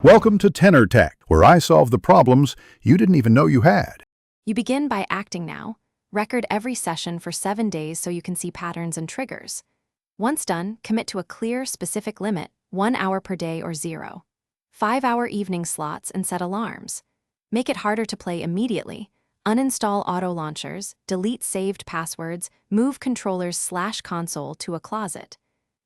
Welcome to Tenor Tech, where I solve the problems you didn't even know you had. You begin by acting now. Record every session for 7 days so you can see patterns and triggers. Once done, commit to a clear, specific limit, 1 hour per day or 0. 5-hour evening slots and set alarms. Make it harder to play immediately. Uninstall auto launchers, delete saved passwords, move controllers/console to a closet.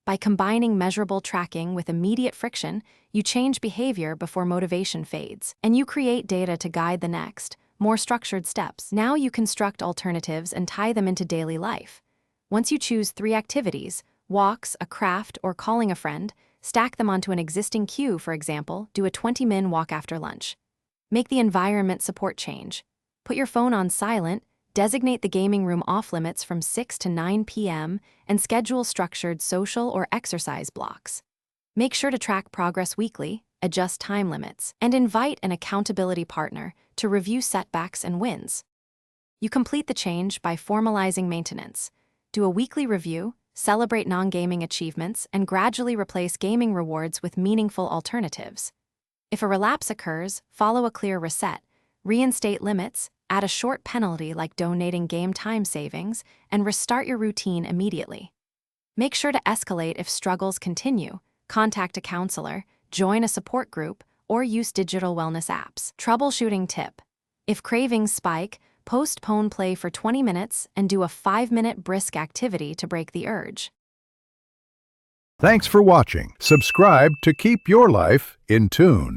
By combining measurable tracking with immediate friction, you change behavior before motivation fades, and you create data to guide the next, more structured steps. Now you construct alternatives and tie them into daily life. Once you choose 3 activities, walks, a craft, or calling a friend, stack them onto an existing queue. For example, do a 20-min walk after lunch. Make the environment support change. Put your phone on silent, designate the gaming room off-limits from 6 to 9 p.m., and schedule structured social or exercise blocks. Make sure to track progress weekly, adjust time limits, and invite an accountability partner to review setbacks and wins. You complete the change by formalizing maintenance. Do a weekly review, celebrate non-gaming achievements, and gradually replace gaming rewards with meaningful alternatives. If a relapse occurs, follow a clear reset, reinstate limits, add a short penalty like donating game time savings, and restart your routine immediately. Make sure to escalate if struggles continue, contact a counselor, join a support group, or use digital wellness apps. Troubleshooting tip: if cravings spike, postpone play for 20 minutes and do a 5-minute brisk activity to break the urge. Thanks for watching. Subscribe to keep your life in tune.